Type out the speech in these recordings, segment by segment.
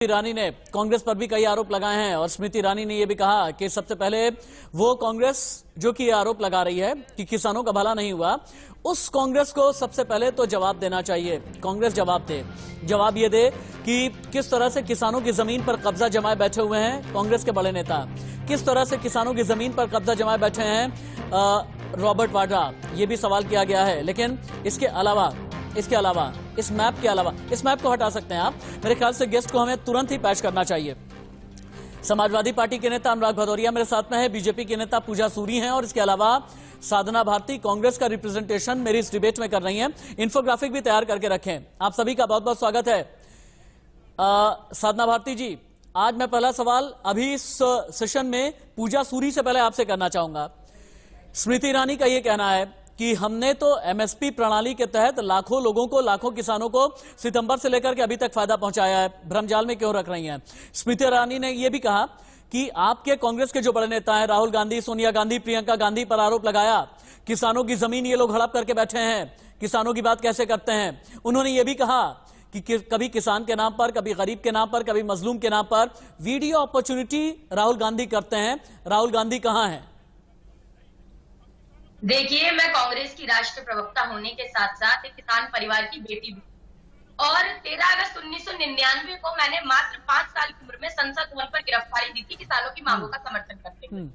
ईरानी ने कांग्रेस पर भी कई आरोप लगाए हैं और स्मृति ईरानी ने यह भी कहा कि सबसे पहले वो कांग्रेस जो कि आरोप लगा रही है कि किसानों का भला नहीं हुआ, उस कांग्रेस को सबसे पहले तो जवाब देना चाहिए। कांग्रेस जवाब ये दे कि किस तरह से किसानों की जमीन पर कब्जा जमाए बैठे हुए हैं कांग्रेस के बड़े नेता, किस तरह से किसानों की जमीन पर कब्जा जमाए बैठे हैं रॉबर्ट वाड्रा, ये भी सवाल किया गया है। लेकिन इसके अलावा इस मैप को हटा सकते हैं आप। मेरे ख्याल से गेस्ट को हमें तुरंत ही पेश करना चाहिए। समाजवादी पार्टी के नेता अनुराग भदौरिया मेरे साथ में है, बीजेपी के नेता पूजा सूरी हैं और इसके अलावा साधना भारती कांग्रेस का रिप्रेजेंटेशन मेरी इस डिबेट में कर रही हैं। इन्फोग्राफिक भी तैयार करके रखें। आप सभी का बहुत बहुत स्वागत है। साधना भारती जी, आज मैं पहला सवाल अभी इस सेशन में पूजा सूरी से पहले आपसे करना चाहूंगा। स्मृति ईरानी का यह कहना है कि हमने तो एमएसपी प्रणाली के तहत लाखों लोगों को, लाखों किसानों को सितंबर से लेकर के अभी तक फायदा पहुंचाया है, भ्रमजाल में क्यों रख रही हैं? स्मृति ईरानी ने यह भी कहा कि आपके कांग्रेस के जो बड़े नेता हैं राहुल गांधी, सोनिया गांधी, प्रियंका गांधी पर आरोप लगाया किसानों की जमीन ये लोग हड़प करके बैठे हैं, किसानों की बात कैसे करते हैं। उन्होंने यह भी कहा कि कभी किसान के नाम पर, कभी गरीब के नाम पर, कभी मजलूम के नाम पर वीडियो अपॉर्चुनिटी राहुल गांधी करते हैं। राहुल गांधी कहां हैं? देखिए, मैं कांग्रेस की राष्ट्रीय प्रवक्ता होने के साथ साथ एक किसान परिवार की बेटी भी और 13 अगस्त 1999 को मैंने मात्र 5 साल की उम्र में संसद भवन पर गिरफ्तारी दी थी किसानों की मांगों का समर्थन करते हुए।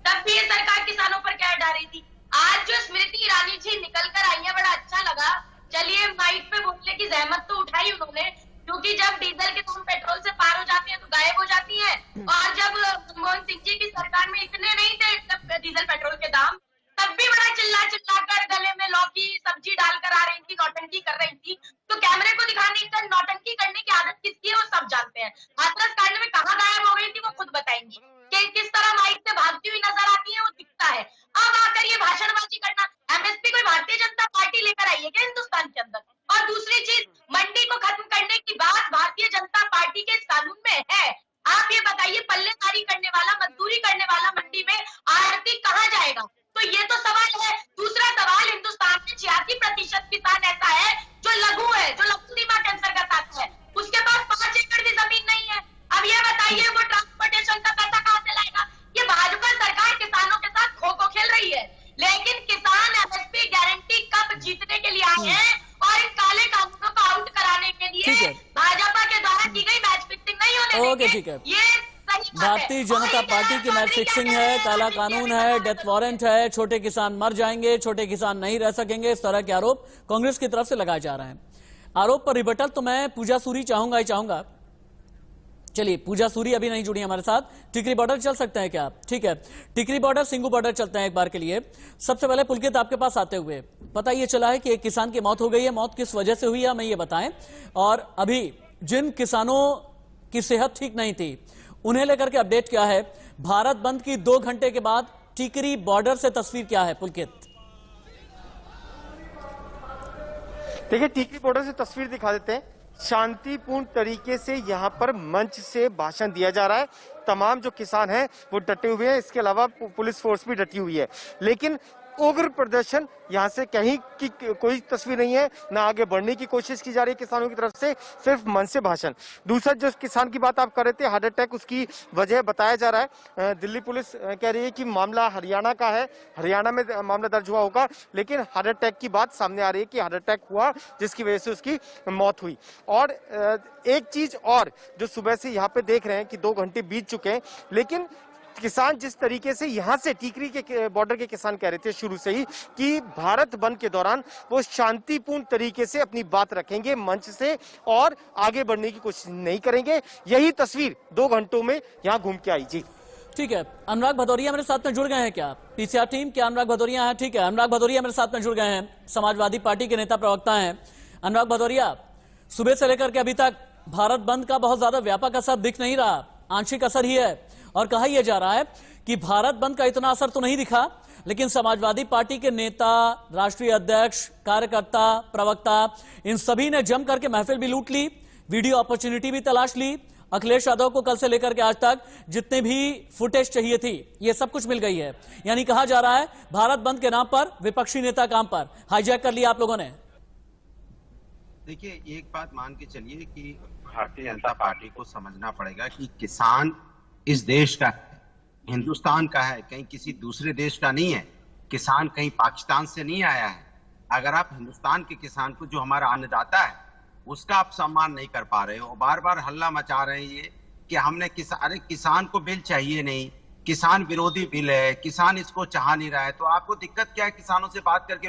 तब भी ये सरकार किसानों पर क्या डा रही थी। आज जो स्मृति ईरानी जी निकल कर आई है, बड़ा अच्छा लगा। चलिए, माइक पे बोलने की जहमत तो उठाई उन्होंने, क्योंकि जब डीजल के दाम पेट्रोल से पार हो जाते हैं तो गायब हो जाती है। और जब मनमोहन सिंह जी की सरकार में इतने नहीं थे डीजल पेट्रोल के दाम, तब भी बड़ा चिल्ला कर गले में लौकी सब्जी डालकर आ रही थी, नौटंकी कर रही थी। तो कैमरे को दिखाने का नौटंकी करने की आदत किसकी है वो सब जानते हैं। हाथरस कांड में कहां गायब हो गई थी वो खुद बताएंगी कि किस तरह माइक से भागती हुई नजर आती है, वो दिखता है। अब आकर ये भाषणबाजी करना, एमएसपी कोई भारतीय जनता पार्टी लेकर आई है क्या हिंदुस्तान के अंदर? और दूसरी चीज, मंडी को खत्म करने की बात भारतीय जनता पार्टी के कानून में है। आप ये बताइए, पल्लेदारी करने वाला, मजदूरी करने वाला मंडी में आड़ती कहाँ जाएगा? तो ये तो सवाल है। दूसरा सवाल, हिंदुस्तान में 86% किसान ऐसा है जो लघु है, जो लघु सीमा के अंतर्गत आता है, उसके पास 5 एकड़ भी जमीन नहीं है। अब ये बताइए वो ट्रांसपोर्टेशन का पैसा कहां से लाएगा? ये भाजपा सरकार किसानों के साथ खो खो खेल रही है। लेकिन किसान एमएसपी गारंटी कब जीतने के लिए आए हैं और इन काले कानूनों को आउट कराने के लिए भाजपा के द्वारा की गई मैच फिक्सिंग नहीं होने देंगे। ये भारतीय जनता पार्टी की मैच फिक्सिंग है, काला कानून है, डेथ वारंट है, छोटे किसान मर जाएंगे, छोटे किसान नहीं रह सकेंगे, इस तरह के आरोप कांग्रेस की तरफ से लगाए जा रहे हैं। आरोप पर रिबटल तो मैं पूजा सूरी चाहूंगा। चलिए, पूजा सूरी अभी नहीं जुड़ी हमारे साथ। टिकरी बॉर्डर चल सकते हैं क्या? ठीक है, टिकरी बॉर्डर, सिंगू बॉर्डर चलते हैं एक बार के लिए। सबसे पहले पुलकित, आपके पास आते हुए पता ये चला है कि एक किसान की मौत हो गई है। मौत किस वजह से हुई है हमें ये बताएं। और अभी जिन किसानों की सेहत ठीक नहीं थी उन्हें लेकर के अपडेट क्या है? भारत बंद की 2 घंटे के बाद टिकरी बॉर्डर से तस्वीर क्या है पुलकित? देखिए, टिकरी बॉर्डर से तस्वीर दिखा देते हैं। शांतिपूर्ण तरीके से यहाँ पर मंच से भाषण दिया जा रहा है। तमाम जो किसान हैं वो डटे हुए हैं, इसके अलावा पुलिस फोर्स भी डटी हुई है। लेकिन उग्र प्रदर्शन यहाँ से कहीं की कोई तस्वीर नहीं है, ना आगे बढ़ने की कोशिश की जा रही है किसानों की तरफ से, सिर्फ मन से भाषण। दूसरा, जो किसान की बात आप कर रहे थे, हार्ट अटैक, उसकी वजह बताया जा रहा है। दिल्ली पुलिस कह रही है कि मामला हरियाणा का है, हरियाणा में मामला दर्ज हुआ होगा, लेकिन हार्ट अटैक की बात सामने आ रही है कि हार्ट अटैक हुआ जिसकी वजह से उसकी मौत हुई। और एक चीज और जो सुबह से यहाँ पे देख रहे हैं कि 2 घंटे बीत चुके हैं, लेकिन किसान जिस तरीके से यहाँ से टिकरी के बॉर्डर के किसान कह रहे थे शुरू से ही कि भारत बंद के दौरान वो शांतिपूर्ण तरीके से अपनी बात रखेंगे मंच से और आगे बढ़ने की कोशिश नहीं करेंगे। यही तस्वीर 2 घंटों में यहाँ घूम के आई। जी ठीक है, अनुराग भदौरिया मेरे साथ में जुड़ गए हैं क्या? पीसीआर टीम, क्या अनुराग भदौरिया है? ठीक है, अनुराग भदौरिया मेरे साथ में जुड़ गए हैं, समाजवादी पार्टी के नेता प्रवक्ता हैं। अनुराग भदौरिया, सुबह से लेकर के अभी तक भारत बंद का बहुत ज्यादा व्यापक असर दिख नहीं रहा, आंशिक असर ही है। और कहा यह जा रहा है कि भारत बंद का इतना असर तो नहीं दिखा, लेकिन समाजवादी पार्टी के नेता, राष्ट्रीय अध्यक्ष, कार्यकर्ता, प्रवक्ता, इन सभी ने जम करके महफिल भी लूट ली, वीडियो अपॉर्चुनिटी भी तलाश ली। अखिलेश यादव को कल से लेकर के आज तक जितने भी फुटेज चाहिए थी ये सब कुछ मिल गई है। यानी कहा जा रहा है भारत बंद के नाम पर विपक्षी नेता काम पर हाईजैक कर लिया आप लोगों ने। देखिए, एक बात मान के चलिए कि भारतीय जनता पार्टी को समझना पड़ेगा कि किसान इस देश का है, हिंदुस्तान का है, कहीं किसी दूसरे देश का नहीं है। किसान कहीं पाकिस्तान से नहीं आया है। अगर आप हिंदुस्तान के किसान को, जो हमारा अन्नदाता है, उसका आप सम्मान नहीं कर पा रहे हो, बार बार हल्ला मचा रहे हैं ये कि हमने किसान को बिल चाहिए नहीं, किसान विरोधी बिल है, किसान इसको चाह नहीं रहा है, तो आपको दिक्कत क्या है किसानों से बात करके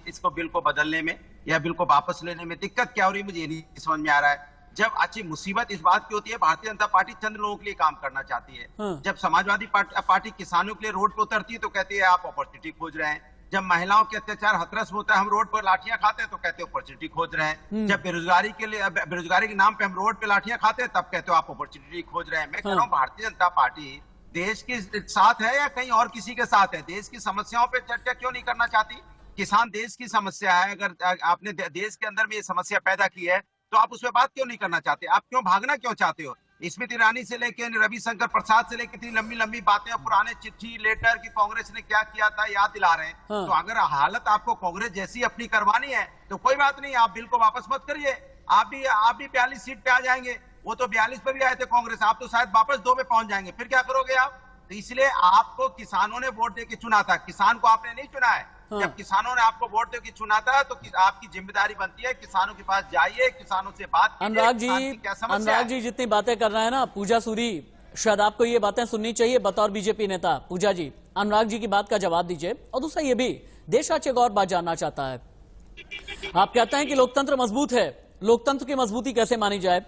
इसको बिल को बदलने में या बिल को वापस लेने में? दिक्कत क्या हो रही है मुझे ये नहीं समझ में आ रहा है। जब अच्छी मुसीबत इस बात की होती है, भारतीय जनता पार्टी चंद लोगों के लिए काम करना चाहती है। जब समाजवादी पार्टी किसानों के लिए रोड पर उतरती है तो कहती है आप अपॉर्चुनिटी खोज रहे हैं। जब महिलाओं के अत्याचार हतरस होता है, हम रोड पर लाठियां खाते हैं तो कहते हो अपॉर्चुनिटी खोज रहे हैं। जब बेरोजगारी के नाम पे हम रोड पे लाठियां खाते हैं तब कहते हो आप अपॉर्चुनिटी खोज रहे हैं। मैं कह रहा हूँ भारतीय जनता पार्टी देश के साथ है या कहीं और किसी के साथ है? देश की समस्याओं पे चर्चा क्यों नहीं करना चाहती? किसान देश की समस्या है। अगर आपने देश के अंदर में ये समस्या पैदा की है तो आप उस पर बात क्यों नहीं करना चाहते? आप क्यों भागना क्यों चाहते हो? स्मृति ईरानी से लेके रविशंकर प्रसाद से लेके इतनी लंबी लंबी बातें, पुराने चिट्ठी लेटर की कांग्रेस ने क्या किया था याद दिला रहे हैं। तो अगर हालत आपको कांग्रेस जैसी अपनी करवानी है तो कोई बात नहीं, आप बिल को वापस मत करिए। आप भी 42 सीट पे आ जाएंगे। वो तो 42 पे भी आए थे कांग्रेस, आप तो शायद वापस 2 पे पहुंच जाएंगे। फिर क्या करोगे आप? तो इसलिए आपको किसानों ने वोट देके चुना था, किसान को आपने नहीं चुना है। जब किसानों ने आपको वोट देके चुना था तो आपकी जिम्मेदारी बनती है किसानों के पास जाइए, किसानों से बात कीजिए। अनुराग जी जितनी बातें कर रहे हैं ना पूजा सूरी, शायद आपको ये बातें सुननी चाहिए बतौर बीजेपी नेता। पूजा जी, अनुराग जी की बात का जवाब दीजिए। और दूसरा ये भी, देश आज एक और बात जानना चाहता है। आप कहते हैं कि लोकतंत्र मजबूत है, लोकतंत्र की मजबूती कैसे मानी जाए?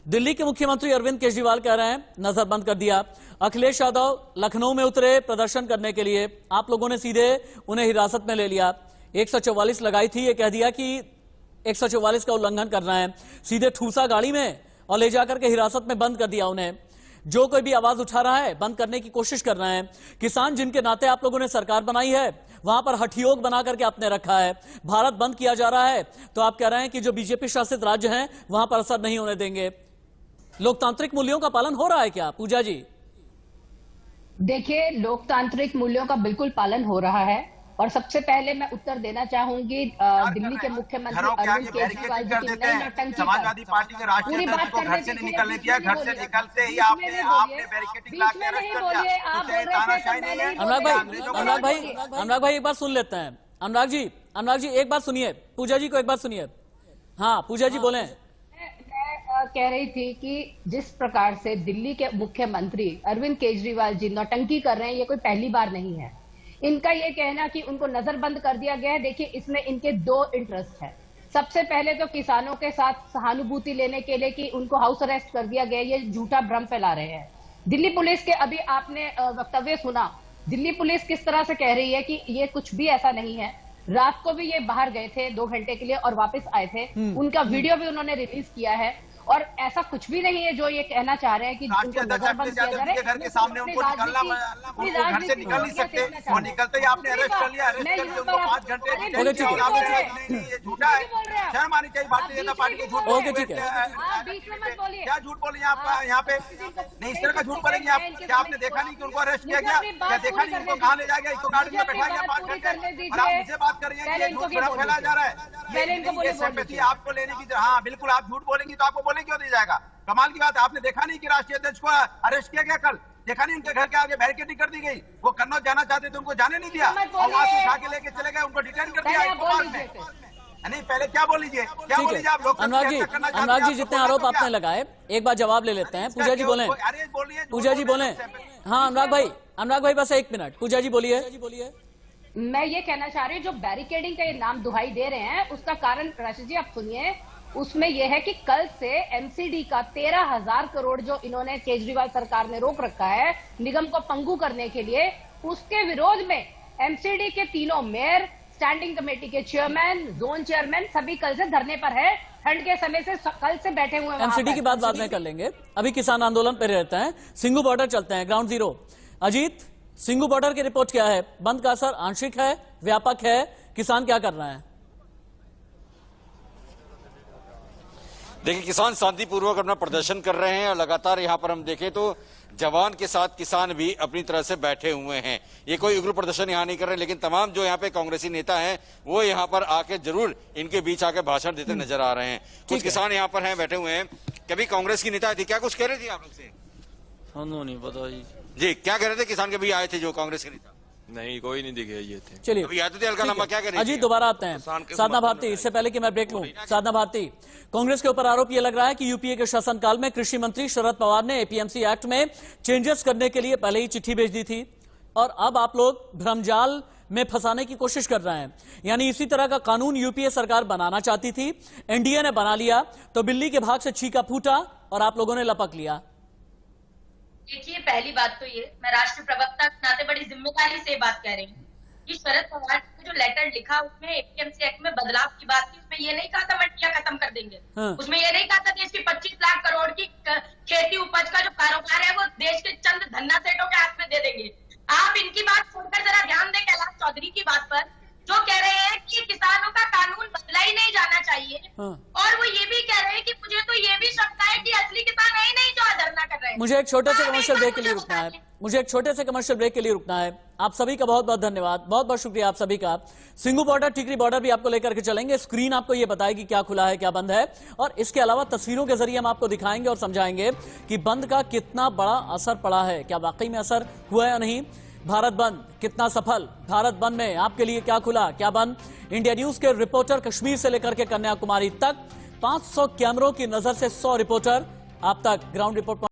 दिल्ली के मुख्यमंत्री अरविंद केजरीवाल कह रहे हैं नजर बंद कर दिया। अखिलेश यादव लखनऊ में उतरे प्रदर्शन करने के लिए, आप लोगों ने सीधे उन्हें हिरासत में ले लिया। 144 लगाई थी, ये कह दिया कि 144 का उल्लंघन करना है, सीधे ठूसा गाड़ी में और ले जाकर के हिरासत में बंद कर दिया उन्हें। जो कोई भी आवाज उठा रहा है बंद करने की कोशिश कर रहे हैं। किसान जिनके नाते आप लोगों ने सरकार बनाई है वहां पर हठयोग बना करके आपने रखा है। भारत बंद किया जा रहा है तो आप कह रहे हैं कि जो बीजेपी शासित राज्य हैं वहां पर असर नहीं होने देंगे। लोकतांत्रिक मूल्यों का पालन हो रहा है क्या पूजा जी? देखिए, लोकतांत्रिक मूल्यों का बिल्कुल पालन हो रहा है। और सबसे पहले मैं उत्तर देना चाहूंगी दिल्ली के मुख्यमंत्री अरविंद केजरीवाल जी की नई नौटंकी। समाजवादी पार्टी के राष्ट्रीय अध्यक्ष को घर से नहीं निकलने दिया, घर से निकलते ही आपने बैरिकेडिंग ला के अरेस्ट कर दिया। अनुराग भाई एक बार सुन लेते हैं। अनुराग जी एक बार सुनिए, पूजा जी को एक बार सुनिए। हाँ पूजा जी बोले। मैं कह रही थी कि जिस प्रकार से दिल्ली के मुख्यमंत्री अरविंद केजरीवाल जी नौटंकी कर रहे हैं, ये कोई पहली बार नहीं है। इनका ये कहना कि उनको नजरबंद कर दिया गया है, देखिए इसमें इनके 2 इंटरेस्ट है। सबसे पहले तो किसानों के साथ सहानुभूति लेने के लिए कि उनको हाउस अरेस्ट कर दिया गया, ये झूठा भ्रम फैला रहे हैं। दिल्ली पुलिस के अभी आपने वक्तव्य सुना, दिल्ली पुलिस किस तरह से कह रही है कि ये कुछ भी ऐसा नहीं है। रात को भी ये बाहर गए थे 2 घंटे के लिए और वापस आए थे, उनका वीडियो भी उन्होंने रिलीज किया है। और ऐसा कुछ भी नहीं है जो ये कहना चाह रहे हैं कि उनको नजरबंद किया जा रहा है। घर के सामने उनको निकलना, उनको घर से निकल नहीं सकते, और निकलते ही आपने अरेस्ट कर लिया। अरेस्ट करके उनको 5 घंटे झूठा है। शर्म आनी चाहिए भारतीय जनता पार्टी की। झूठ क्या झूठ बोलेंगे आप यहाँ पे? नहीं, इस तरह का झूठ बोलेंगे आप? क्या आपने देखा नहीं कि उनको अरेस्ट किया गया? क्या देखा नहीं उनको कहाँ ले जाया गया? इसको गाड़ी में बैठा गया 5 घंटे और आप मुझे बात कर रही है कि झूठ फैलाया जा रहा है। ये सिंपैथी आपको लेने की, हाँ बिल्कुल, आप झूठ बोलेंगी तो आपको क्यों दिया जाएगा? कमाल की बात है। आपने देखा नहीं कि राष्ट्रीय अध्यक्ष को अरेस्ट किया गया कल? देखा नहीं उनके घर के आगे बैरिकेडिंग कर दी गई? वो कन्नौज जाना चाहते थे, उनको जाने नहीं दिया और वहां से उठा के लेके चले गए, उनको डिटेन कर दिया इकोपार्क में। नहीं, पहले क्या बोल लीजिए, क्या बोल लीजिए आप लोग? अनुराग जी जितने आरोप आपने लगाए एक बार जवाब ले लेते हैं। पूजा जी बोले। पूजा जी बोले। हाँ अनुराग भाई बस 1 मिनट। पूजा जी बोलिए। मैं ये कहना चाह रही हूँ, जो बैरिकेडिंग का ये नाम दुहाई दे रहे हैं उसका कारण राशि जी आप सुनिए। उसमें यह है कि कल से एमसीडी का 13,000 करोड़ जो इन्होंने केजरीवाल सरकार ने रोक रखा है निगम को पंगु करने के लिए, उसके विरोध में एमसीडी के 3 मेयर, स्टैंडिंग कमेटी के चेयरमैन, जोन चेयरमैन सभी कल से धरने पर है। ठंड के समय से कल से बैठे हुए हैं। एमसीडी की बात बाद में कर लेंगे, अभी किसान आंदोलन पर रहते हैं। सिंगू बॉर्डर चलते हैं, ground zero. Ajit, Singhu border की रिपोर्ट क्या है? बंद का असर आंशिक है, व्यापक है? किसान क्या कर रहे हैं? देखिए, किसान शांतिपूर्वक अपना प्रदर्शन कर रहे हैं और लगातार यहाँ पर हम देखें तो जवान के साथ किसान भी अपनी तरह से बैठे हुए हैं। ये कोई उग्र प्रदर्शन यहाँ नहीं कर रहे, लेकिन तमाम जो यहाँ पे कांग्रेसी नेता हैं वो यहाँ पर आके जरूर इनके बीच आके भाषण देते नजर आ रहे हैं। कुछ किसान यहाँ पर हैं, बैठे हुए हैं। कभी कांग्रेस की नेता थी, क्या कुछ कह रही थी आप लोग से? हमको नहीं पता जी, क्या कह रहे थे? किसान के भी आए थे जो कांग्रेस के नेता? नहीं, कोई नहीं दिखे ये थे। चलिए अभी आते थे हल्का लंबा, क्या कह रहे थे? अजीत दोबारा आते हैं। साधना भारती, इससे पहले कि मैं ब्रेक लूं, साधना भारती, कांग्रेस के ऊपर आरोप यह लग रहा है कि यूपीए के शासनकाल में कृषि मंत्री शरद पवार ने एपीएमसी एक्ट में चेंजेस करने के लिए पहले ही चिट्ठी भेज दी थी और अब आप लोग भ्रमजाल में फंसाने की कोशिश कर रहे हैं। यानी इसी तरह का कानून यूपीए सरकार बनाना चाहती थी, एनडीए ने बना लिया तो बिल्ली के भाग से छीका फूटा और आप लोगों ने लपक लिया। देखिए, पहली बात तो ये, मैं राष्ट्रीय प्रवक्ता के नाते बड़ी जिम्मेदारी से बात कह रही हूँ कि शरद पवार ने जो लेटर लिखा उसमें एपीएमसी एक्ट में बदलाव की बात थी। उसमें ये नहीं कहा था मंडियां खत्म कर देंगे, उसमें ये नहीं कहा था देश की 25 लाख करोड़ की खेती उपज का जो कारोबार है वो देश के चंद धन्ना सेठों के हाथ में दे देंगे। आप इनकी बात छोड़कर जरा ध्यान दें कैलाश चौधरी की बात पर, जो कह रहे हैं कि किसानों का कानून बदला ही नहीं जाना चाहिए। और वो ये भी कह रहे हैं कि मुझे तो ये भी शंका है कि असली किसान है ही नहीं जो धरना कर रहे हैं। मुझे एक छोटे से कमर्शियल ब्रेक के लिए रुकना है, आप सभी का बहुत बहुत धन्यवाद, बहुत बहुत शुक्रिया आप सभी का। सिंगू बॉर्डर, टिकरी बॉर्डर भी आपको लेकर के चलेंगे। स्क्रीन आपको ये बताएगी क्या खुला है क्या बंद है, और इसके अलावा तस्वीरों के जरिए हम आपको दिखाएंगे और समझाएंगे कि बंद का कितना बड़ा असर पड़ा है, क्या वाकई में असर हुआ है या नहीं। भारत बंद कितना सफल, भारत बंद में आपके लिए क्या खुला क्या बंद। इंडिया न्यूज के रिपोर्टर कश्मीर से लेकर के कन्याकुमारी तक 500 कैमरों की नजर से 100 रिपोर्टर आप तक ग्राउंड रिपोर्ट